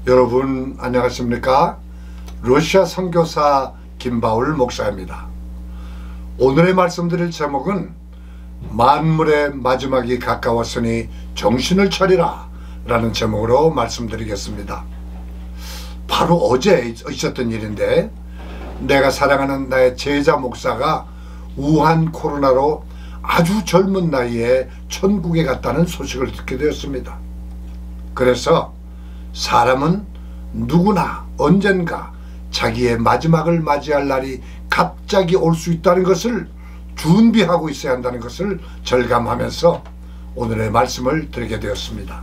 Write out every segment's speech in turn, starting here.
여러분 안녕하십니까? 러시아 선교사 김바울 목사입니다. 오늘의 말씀드릴 제목은 만물의 마지막이 가까웠으니 정신을 차리라 라는 제목으로 말씀드리겠습니다. 바로 어제 있었던 일인데, 내가 사랑하는 나의 제자 목사가 우한 코로나로 아주 젊은 나이에 천국에 갔다는 소식을 듣게 되었습니다. 그래서 사람은 누구나 언젠가 자기의 마지막을 맞이할 날이 갑자기 올 수 있다는 것을 준비하고 있어야 한다는 것을 절감하면서 오늘의 말씀을 드리게 되었습니다.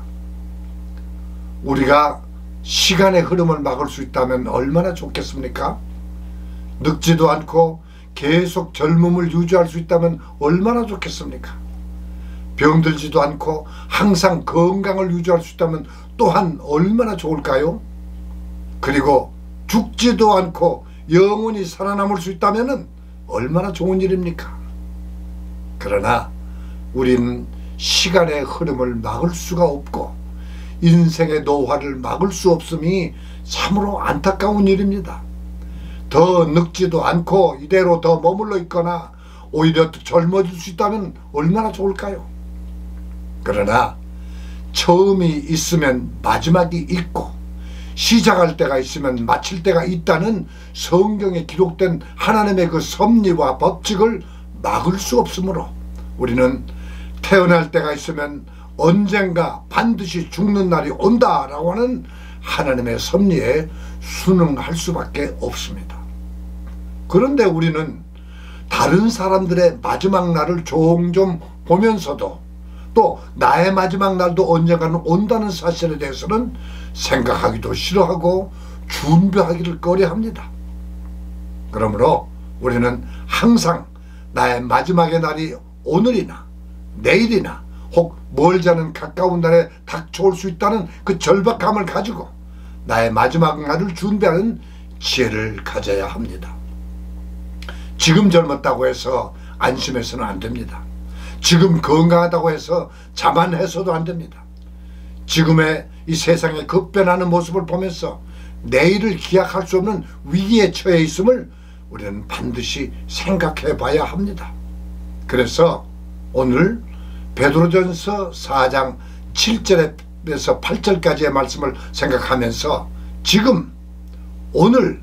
우리가 시간의 흐름을 막을 수 있다면 얼마나 좋겠습니까? 늙지도 않고 계속 젊음을 유지할 수 있다면 얼마나 좋겠습니까? 병들지도 않고 항상 건강을 유지할 수 있다면 또한 얼마나 좋을까요? 그리고 죽지도 않고 영원히 살아남을 수 있다면 얼마나 좋은 일입니까? 그러나 우린 시간의 흐름을 막을 수가 없고 인생의 노화를 막을 수 없음이 참으로 안타까운 일입니다. 더 늙지도 않고 이대로 더 머물러 있거나 오히려 더 젊어질 수 있다면 얼마나 좋을까요? 그러나 처음이 있으면 마지막이 있고 시작할 때가 있으면 마칠 때가 있다는 성경에 기록된 하나님의 그 섭리와 법칙을 막을 수 없으므로 우리는 태어날 때가 있으면 언젠가 반드시 죽는 날이 온다라고 하는 하나님의 섭리에 순응할 수밖에 없습니다. 그런데 우리는 다른 사람들의 마지막 날을 종종 보면서도 또 나의 마지막 날도 언젠가는 온다는 사실에 대해서는 생각하기도 싫어하고 준비하기를 꺼려합니다. 그러므로 우리는 항상 나의 마지막의 날이 오늘이나 내일이나 혹 멀지 않은 가까운 날에 닥쳐올 수 있다는 그 절박함을 가지고 나의 마지막 날을 준비하는 지혜를 가져야 합니다. 지금 젊었다고 해서 안심해서는 안 됩니다. 지금 건강하다고 해서 자만해서도 안 됩니다. 지금의 이 세상의 급변하는 모습을 보면서 내일을 기약할 수 없는 위기에 처해 있음을 우리는 반드시 생각해 봐야 합니다. 그래서 오늘 베드로전서 4장 7절에서 8절까지의 말씀을 생각하면서 지금 오늘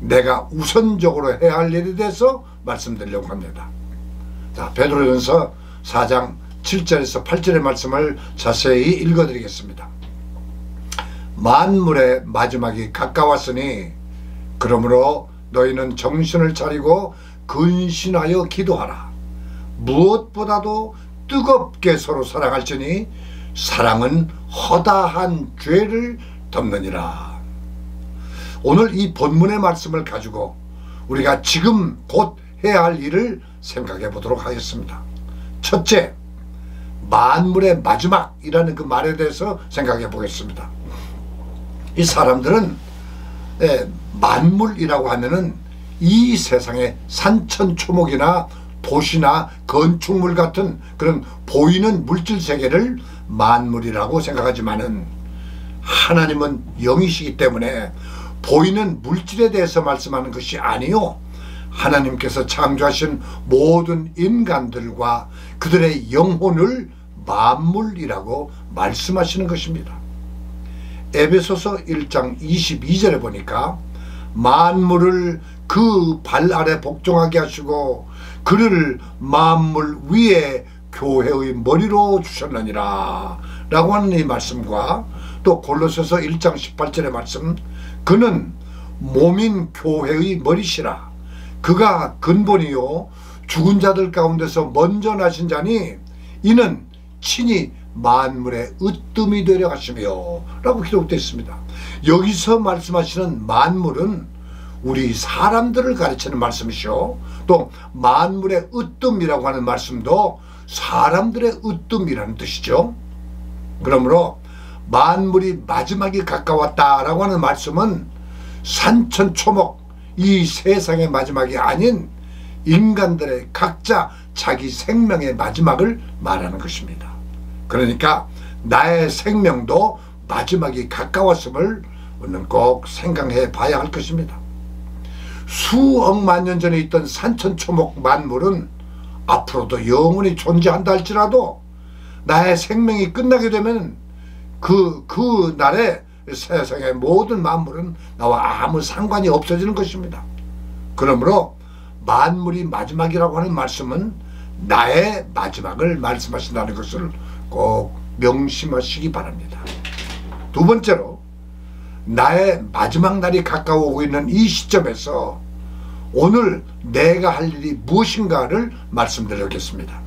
내가 우선적으로 해야 할 일에 대해서 말씀드리려고 합니다. 자, 베드로전서 4장 7절에서 8절의 말씀을 자세히 읽어드리겠습니다. 만물의 마지막이 가까웠으니 그러므로 너희는 정신을 차리고 근신하여 기도하라. 무엇보다도 뜨겁게 서로 사랑할지니 사랑은 허다한 죄를 덮느니라. 오늘 이 본문의 말씀을 가지고 우리가 지금 곧 해야 할 일을 생각해 보도록 하겠습니다. 첫째, 만물의 마지막이라는 그 말에 대해서 생각해 보겠습니다. 이 사람들은 만물이라고 하면은 이 세상의 산천초목이나 도시나 건축물 같은 그런 보이는 물질 세계를 만물이라고 생각하지만은 하나님은 영이시기 때문에 보이는 물질에 대해서 말씀하는 것이 아니요, 하나님께서 창조하신 모든 인간들과 그들의 영혼을 만물이라고 말씀하시는 것입니다. 에베소서 1장 22절에 보니까 만물을 그 발 아래 복종하게 하시고 그를 만물 위에 교회의 머리로 주셨느니라 라고 하는 이 말씀과 또 골로새서 1장 18절의 말씀, 그는 몸인 교회의 머리시라. 그가 근본이요 죽은 자들 가운데서 먼저 나신 자니 이는 친히 만물의 으뜸이 되려 하시며 라고 기록되어 있습니다. 여기서 말씀하시는 만물은 우리 사람들을 가르치는 말씀이시오, 또 만물의 으뜸이라고 하는 말씀도 사람들의 으뜸이라는 뜻이죠. 그러므로 만물이 마지막이 가까웠다라고 하는 말씀은 산천초목 이 세상의 마지막이 아닌 인간들의 각자 자기 생명의 마지막을 말하는 것입니다. 그러니까 나의 생명도 마지막이 가까웠음을 우리는 꼭 생각해 봐야 할 것입니다. 수억만 년 전에 있던 산천초목 만물은 앞으로도 영원히 존재한다 할지라도 나의 생명이 끝나게 되면 그 날에 세상의 모든 만물은 나와 아무 상관이 없어지는 것입니다. 그러므로 만물이 마지막이라고 하는 말씀은 나의 마지막을 말씀하신다는 것을 꼭 명심하시기 바랍니다. 두 번째로, 나의 마지막 날이 가까워오고 있는 이 시점에서 오늘 내가 할 일이 무엇인가를 말씀드리겠습니다.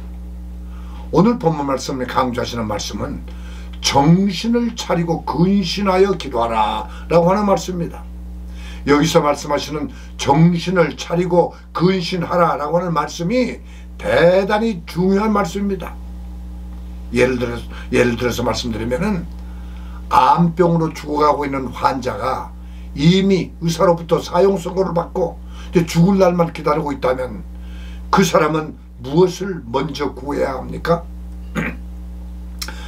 오늘 본문 말씀에 강조하시는 말씀은 정신을 차리고 근신하여 기도하라 라고 하는 말씀입니다. 여기서 말씀하시는 정신을 차리고 근신하라 라고 하는 말씀이 대단히 중요한 말씀입니다. 예를 들어서 말씀드리면은 암병으로 죽어가고 있는 환자가 이미 의사로부터 사형 선고를 받고 이제 죽을 날만 기다리고 있다면 그 사람은 무엇을 먼저 구해야 합니까?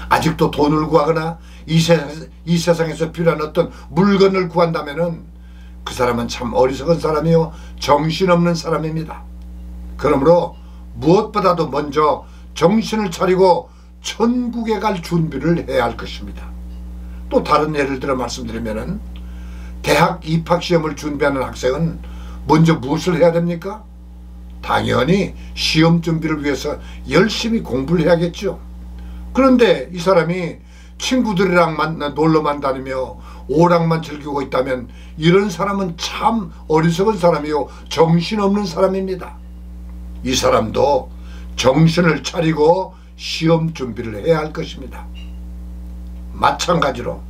아직도 돈을 구하거나 이 세상에서 필요한 어떤 물건을 구한다면은 그 사람은 참 어리석은 사람이요 정신없는 사람입니다. 그러므로 무엇보다도 먼저 정신을 차리고 천국에 갈 준비를 해야 할 것입니다. 또 다른 예를 들어 말씀드리면은 대학 입학시험을 준비하는 학생은 먼저 무엇을 해야 됩니까? 당연히 시험 준비를 위해서 열심히 공부를 해야겠죠. 그런데 이 사람이 친구들이랑 놀러만 다니며 오락만 즐기고 있다면 이런 사람은 참 어리석은 사람이요 정신없는 사람입니다. 이 사람도 정신을 차리고 시험 준비를 해야 할 것입니다. 마찬가지로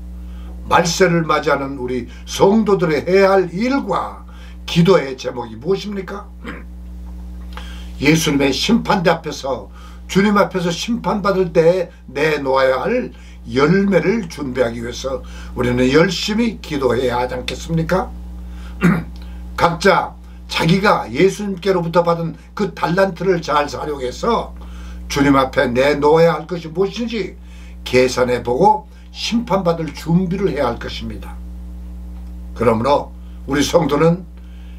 말세를 맞이하는 우리 성도들의 해야 할 일과 기도의 제목이 무엇입니까? 예수님의 심판대 앞에서 주님 앞에서 심판받을 때에 내놓아야 할 열매를 준비하기 위해서 우리는 열심히 기도해야 하지 않겠습니까? 각자 자기가 예수님께로부터 받은 그 달란트를 잘 활용해서 주님 앞에 내놓아야 할 것이 무엇인지 계산해보고 심판받을 준비를 해야 할 것입니다. 그러므로 우리 성도는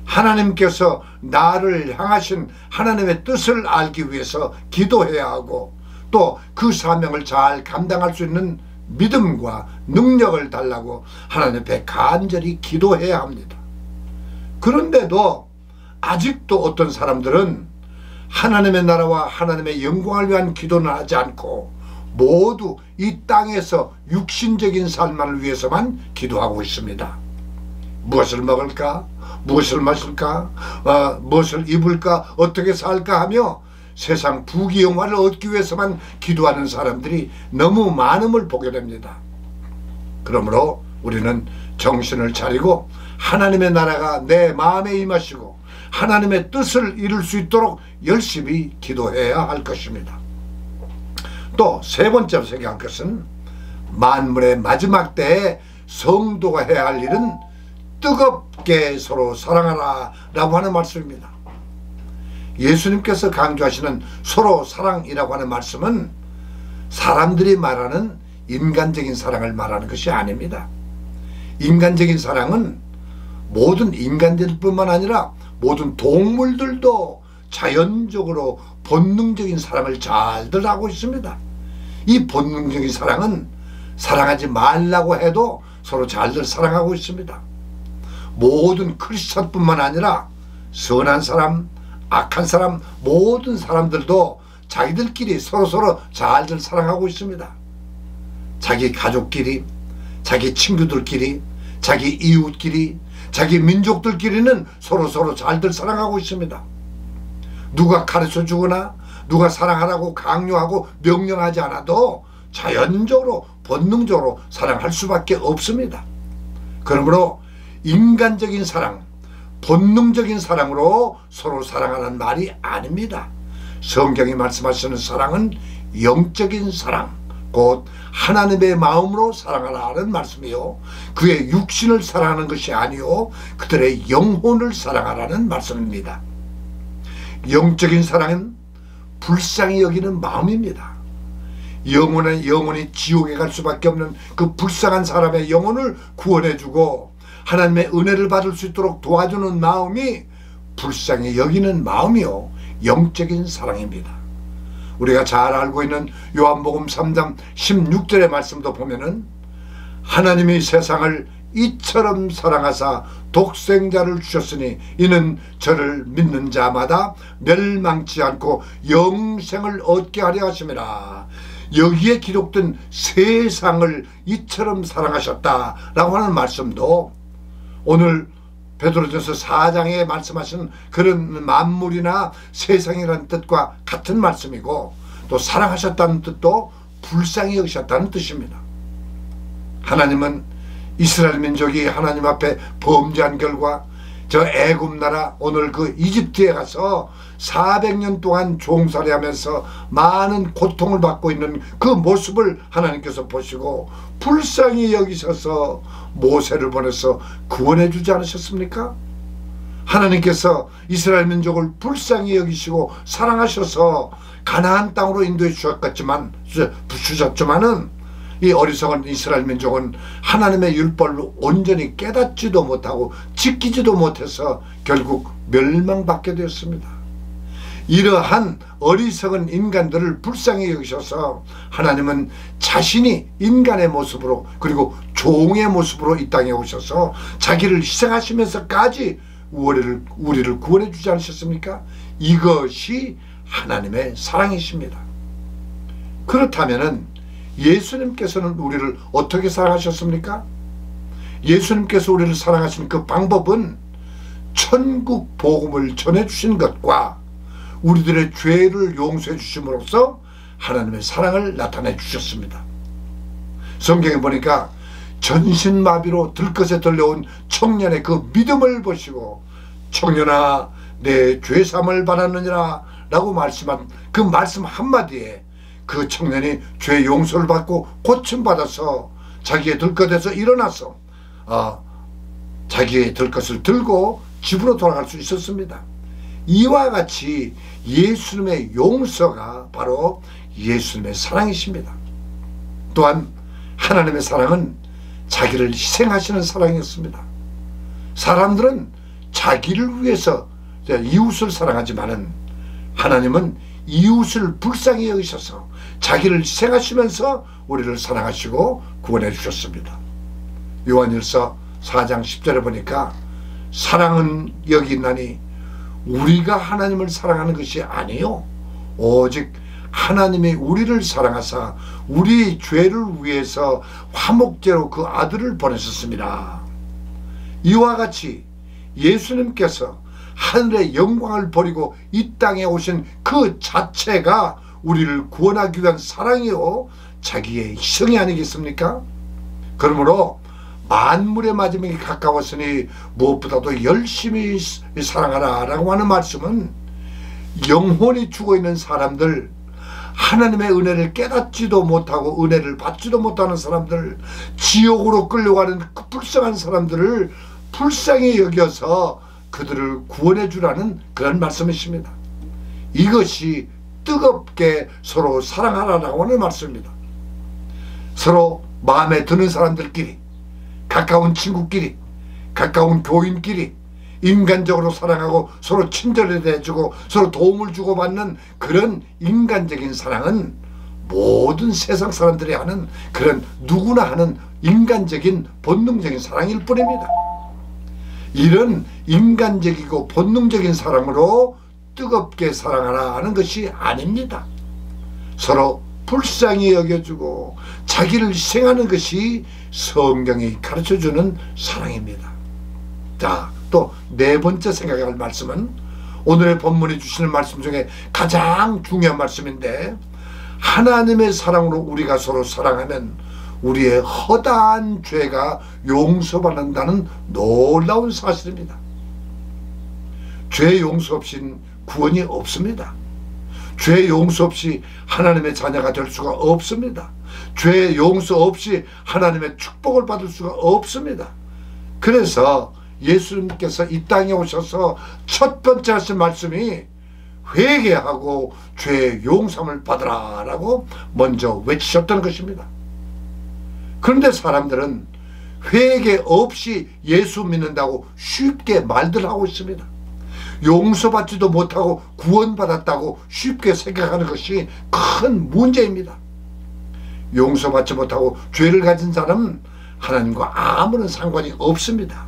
하나님께서 나를 향하신 하나님의 뜻을 알기 위해서 기도해야 하고 또 그 사명을 잘 감당할 수 있는 믿음과 능력을 달라고 하나님 앞에 간절히 기도해야 합니다. 그런데도 아직도 어떤 사람들은 하나님의 나라와 하나님의 영광을 위한 기도는 하지 않고 모두 이 땅에서 육신적인 삶만을 위해서만 기도하고 있습니다. 무엇을 먹을까? 무엇을 마실까? 무엇을 입을까? 어떻게 살까? 하며 세상 부귀영화를 얻기 위해서만 기도하는 사람들이 너무 많음을 보게 됩니다. 그러므로 우리는 정신을 차리고 하나님의 나라가 내 마음에 임하시고 하나님의 뜻을 이룰 수 있도록 열심히 기도해야 할 것입니다. 또 세 번째로 생각할 것은 만물의 마지막 때에 성도가 해야 할 일은 뜨겁게 서로 사랑하라 라고 하는 말씀입니다. 예수님께서 강조하시는 서로 사랑이라고 하는 말씀은 사람들이 말하는 인간적인 사랑을 말하는 것이 아닙니다. 인간적인 사랑은 모든 인간들뿐만 아니라 모든 동물들도 자연적으로 본능적인 사랑을 잘들 하고 있습니다. 이 본능적인 사랑은 사랑하지 말라고 해도 서로 잘들 사랑하고 있습니다. 모든 크리스찬뿐만 아니라 선한 사람, 악한 사람, 모든 사람들도 자기들끼리 서로서로 잘들 사랑하고 있습니다. 자기 가족끼리, 자기 친구들끼리, 자기 이웃끼리, 자기 민족들끼리는 서로서로 잘들 사랑하고 있습니다. 누가 가르쳐 주거나 누가 사랑하라고 강요하고 명령하지 않아도 자연적으로 본능적으로 사랑할 수밖에 없습니다. 그러므로 인간적인 사랑, 본능적인 사랑으로 서로 사랑하는 말이 아닙니다. 성경이 말씀하시는 사랑은 영적인 사랑, 곧 하나님의 마음으로 사랑하라는 말씀이요 그의 육신을 사랑하는 것이 아니요 그들의 영혼을 사랑하라는 말씀입니다. 영적인 사랑은 불쌍히 여기는 마음입니다. 영혼이 지옥에 갈 수밖에 없는 그 불쌍한 사람의 영혼을 구원해주고 하나님의 은혜를 받을 수 있도록 도와주는 마음이 불쌍히 여기는 마음이요, 영적인 사랑입니다. 우리가 잘 알고 있는 요한복음 3장 16절의 말씀도 보면은 하나님이 세상을 이처럼 사랑하사 독생자를 주셨으니 이는 저를 믿는 자마다 멸망치 않고 영생을 얻게 하려 하심이라. 여기에 기록된 세상을 이처럼 사랑하셨다라고 하는 말씀도 오늘 베드로전서 4장에 말씀하신 그런 만물이나 세상이라는 뜻과 같은 말씀이고, 또 사랑하셨다는 뜻도 불쌍히 여기셨다는 뜻입니다. 하나님은 이스라엘 민족이 하나님 앞에 범죄한 결과 저 애굽 나라, 오늘 그 이집트에 가서 400년 동안 종살이 하면서 많은 고통을 받고 있는 그 모습을 하나님께서 보시고 불쌍히 여기셔서 모세를 보내서 구원해 주지 않으셨습니까? 하나님께서 이스라엘 민족을 불쌍히 여기시고 사랑하셔서 가나안 땅으로 인도해 주셨지만은 이 어리석은 이스라엘 민족은 하나님의 율법을 온전히 깨닫지도 못하고 지키지도 못해서 결국 멸망받게 되었습니다. 이러한 어리석은 인간들을 불쌍히 여기셔서 하나님은 자신이 인간의 모습으로, 그리고 종의 모습으로 이 땅에 오셔서 자기를 희생하시면서까지 우리를 구원해 주지 않으셨습니까? 이것이 하나님의 사랑이십니다. 그렇다면은 예수님께서는 우리를 어떻게 사랑하셨습니까? 예수님께서 우리를 사랑하신 그 방법은 천국 복음을 전해주신 것과 우리들의 죄를 용서해 주심으로써 하나님의 사랑을 나타내 주셨습니다. 성경에 보니까 전신마비로 들것에 들려온 청년의 그 믿음을 보시고 청년아 내 죄사함을 받았느니라 라고 말씀한 그 말씀 한마디에 그 청년이 죄 용서를 받고 고침받아서 자기의 들것에서 일어나서 자기의 들것을 들고 집으로 돌아갈 수 있었습니다. 이와 같이 예수님의 용서가 바로 예수님의 사랑이십니다. 또한 하나님의 사랑은 자기를 희생하시는 사랑이었습니다. 사람들은 자기를 위해서 이웃을 사랑하지만은 하나님은 이웃을 불쌍히 여기셔서 자기를 희생하시면서 우리를 사랑하시고 구원해 주셨습니다. 요한일서 4장 10절에 보니까 사랑은 여기 있나니 우리가 하나님을 사랑하는 것이 아니요 오직 하나님이 우리를 사랑하사 우리 죄를 위해서 화목제로 그 아들을 보내셨습니다. 이와 같이 예수님께서 하늘의 영광을 버리고 이 땅에 오신 그 자체가 우리를 구원하기 위한 사랑이요 자기의 희생이 아니겠습니까? 그러므로 만물의 마지막이 가까웠으니 무엇보다도 열심히 사랑하라 라고 하는 말씀은 영혼이 죽어있는 사람들, 하나님의 은혜를 깨닫지도 못하고 은혜를 받지도 못하는 사람들, 지옥으로 끌려가는 그 불쌍한 사람들을 불쌍히 여겨서 그들을 구원해 주라는 그런 말씀이십니다. 이것이 뜨겁게 서로 사랑하라라고 하는 말씀입니다. 서로 마음에 드는 사람들끼리, 가까운 친구끼리, 가까운 교인끼리 인간적으로 사랑하고 서로 친절히 대해주고 서로 도움을 주고받는 그런 인간적인 사랑은 모든 세상 사람들이 하는, 그런 누구나 하는 인간적인 본능적인 사랑일 뿐입니다. 이런 인간적이고 본능적인 사랑으로 뜨겁게 사랑하라 하는 것이 아닙니다. 서로 불쌍히 여겨주고 자기를 희생하는 것이 성경이 가르쳐주는 사랑입니다. 자, 또 네 번째 생각할 말씀은 오늘의 본문이 주시는 말씀 중에 가장 중요한 말씀인데, 하나님의 사랑으로 우리가 서로 사랑하면 우리의 허다한 죄가 용서받는다는 놀라운 사실입니다. 죄 용서 없이는 구원이 없습니다. 죄 용서 없이 하나님의 자녀가 될 수가 없습니다. 죄 용서 없이 하나님의 축복을 받을 수가 없습니다. 그래서 예수님께서 이 땅에 오셔서 첫 번째 하신 말씀이 회개하고 죄 용서를 받으라 라고 먼저 외치셨다는 것입니다. 그런데 사람들은 회개 없이 예수 믿는다고 쉽게 말들 하고 있습니다. 용서받지도 못하고 구원받았다고 쉽게 생각하는 것이 큰 문제입니다. 용서받지 못하고 죄를 가진 사람은 하나님과 아무런 상관이 없습니다.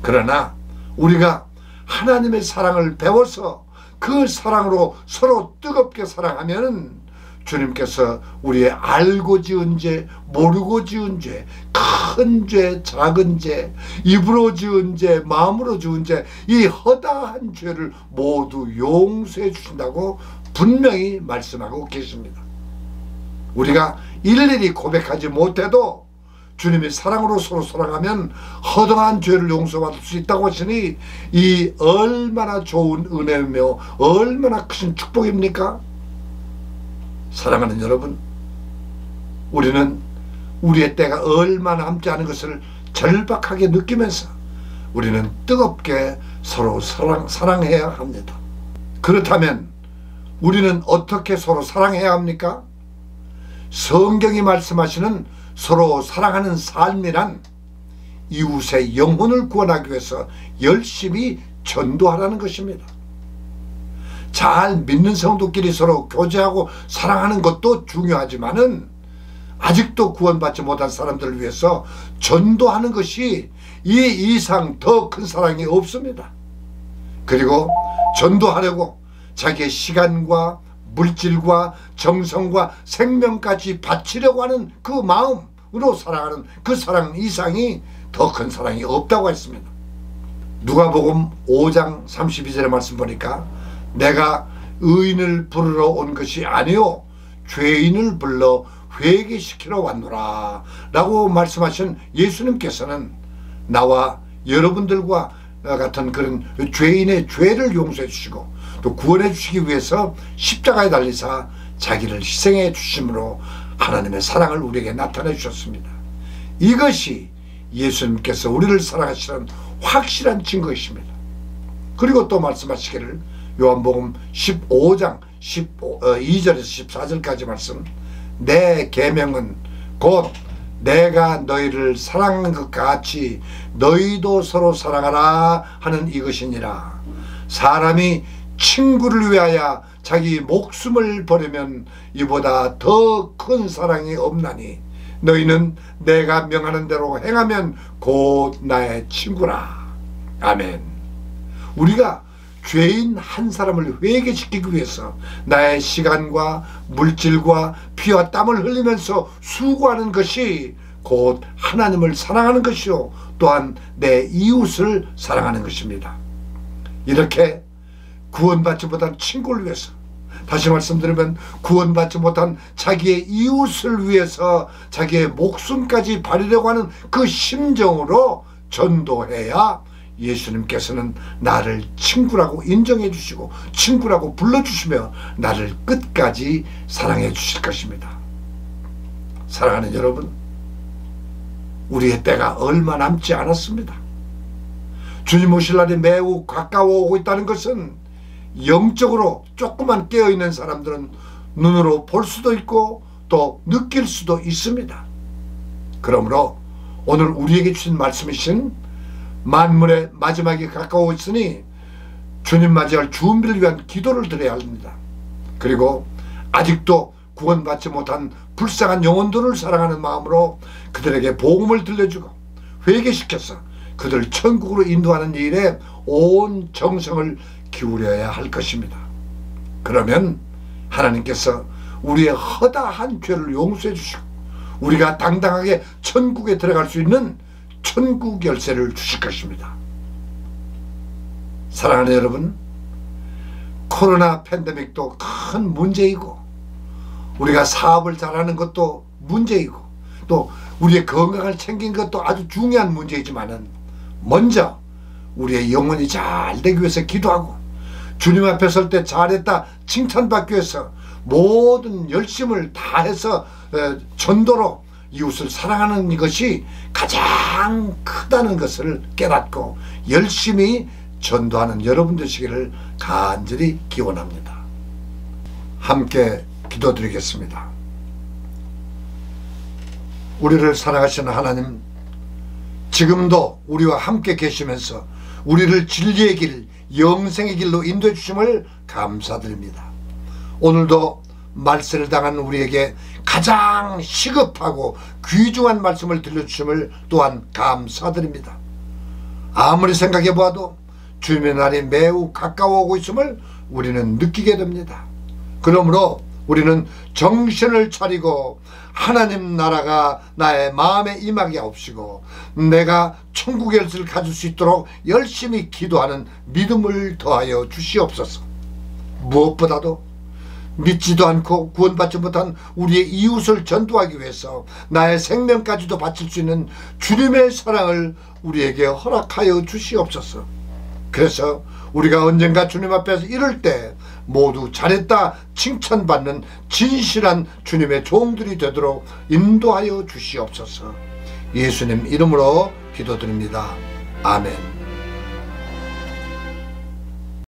그러나 우리가 하나님의 사랑을 배워서 그 사랑으로 서로 뜨겁게 사랑하면 주님께서 우리의 알고 지은 죄, 모르고 지은 죄, 큰 죄, 작은 죄, 입으로 지은 죄, 마음으로 지은 죄, 이 허다한 죄를 모두 용서해 주신다고 분명히 말씀하고 계십니다. 우리가 일일이 고백하지 못해도 주님의 사랑으로 서로 사랑하면 허다한 죄를 용서받을 수 있다고 하시니 이 얼마나 좋은 은혜며 얼마나 큰 축복입니까? 사랑하는 여러분, 우리는 우리의 때가 얼마 남지 않은 것을 절박하게 느끼면서 우리는 뜨겁게 서로 사랑해야 합니다. 그렇다면 우리는 어떻게 서로 사랑해야 합니까? 성경이 말씀하시는 서로 사랑하는 삶이란 이웃의 영혼을 구원하기 위해서 열심히 전도하라는 것입니다. 잘 믿는 성도끼리 서로 교제하고 사랑하는 것도 중요하지만은 아직도 구원받지 못한 사람들을 위해서 전도하는 것이 이 이상 더 큰 사랑이 없습니다. 그리고 전도하려고 자기의 시간과 물질과 정성과 생명까지 바치려고 하는 그 마음으로 사랑하는 그 사랑 이상이 더 큰 사랑이 없다고 했습니다. 누가복음 5장 32절의 말씀 보니까 내가 의인을 부르러 온 것이 아니요 죄인을 불러 회개시키러 왔노라 라고 말씀하신 예수님께서는 나와 여러분들과 같은 그런 죄인의 죄를 용서해 주시고 또 구원해 주시기 위해서 십자가에 달리사 자기를 희생해 주심으로 하나님의 사랑을 우리에게 나타내 주셨습니다. 이것이 예수님께서 우리를 사랑하시는 확실한 증거이십니다. 그리고 또 말씀하시기를 요한복음 15장 2절에서 14절까지 말씀, 내 계명은 곧 내가 너희를 사랑하는 것 같이 너희도 서로 사랑하라 하는 이것이니라. 사람이 친구를 위하여 자기 목숨을 버리면 이보다 더 큰 사랑이 없나니 너희는 내가 명하는 대로 행하면 곧 나의 친구라. 아멘. 우리가 죄인 한 사람을 회개시키기 위해서 나의 시간과 물질과 피와 땀을 흘리면서 수고하는 것이 곧 하나님을 사랑하는 것이요 또한 내 이웃을 사랑하는 것입니다. 이렇게 구원받지 못한 친구를 위해서, 다시 말씀드리면 구원받지 못한 자기의 이웃을 위해서 자기의 목숨까지 바리려고 하는 그 심정으로 전도해야 예수님께서는 나를 친구라고 인정해 주시고 친구라고 불러주시며 나를 끝까지 사랑해 주실 것입니다. 사랑하는 여러분, 우리의 때가 얼마 남지 않았습니다. 주님 오실 날이 매우 가까워 오고 있다는 것은 영적으로 조금만 깨어있는 사람들은 눈으로 볼 수도 있고 또 느낄 수도 있습니다. 그러므로 오늘 우리에게 주신 말씀이신 만물의 마지막이 가까워 있으니 주님 맞이할 준비를 위한 기도를 드려야 합니다. 그리고 아직도 구원받지 못한 불쌍한 영혼들을 사랑하는 마음으로 그들에게 복음을 들려주고 회개시켜서 그들을 천국으로 인도하는 일에 온 정성을 기울여야 할 것입니다. 그러면 하나님께서 우리의 허다한 죄를 용서해 주시고 우리가 당당하게 천국에 들어갈 수 있는 천국 열쇠를 주실 것입니다. 사랑하는 여러분, 코로나 팬데믹도 큰 문제이고 우리가 사업을 잘하는 것도 문제이고 또 우리의 건강을 챙긴 것도 아주 중요한 문제이지만은 먼저 우리의 영혼이 잘 되기 위해서 기도하고 주님 앞에 설 때 잘했다 칭찬받기 위해서 모든 열심을 다해서 전도로 이웃을 사랑하는 것이 가장 크다는 것을 깨닫고 열심히 전도하는 여러분 되시기를 간절히 기원합니다. 함께 기도드리겠습니다. 우리를 사랑하시는 하나님, 지금도 우리와 함께 계시면서 우리를 진리의 길, 영생의 길로 인도해 주심을 감사드립니다. 오늘도 말세를 당한 우리에게 가장 시급하고 귀중한 말씀을 들려주심을 또한 감사드립니다. 아무리 생각해 보아도 주님의 날이 매우 가까워 오고 있음을 우리는 느끼게 됩니다. 그러므로 우리는 정신을 차리고 하나님 나라가 나의 마음에 임하게 하옵시고 내가 천국의 열쇠를 가질 수 있도록 열심히 기도하는 믿음을 더하여 주시옵소서. 무엇보다도 믿지도 않고 구원받지 못한 우리의 이웃을 전도하기 위해서 나의 생명까지도 바칠 수 있는 주님의 사랑을 우리에게 허락하여 주시옵소서. 그래서 우리가 언젠가 주님 앞에서 이럴 때 모두 잘했다 칭찬받는 진실한 주님의 종들이 되도록 인도하여 주시옵소서. 예수님 이름으로 기도드립니다. 아멘.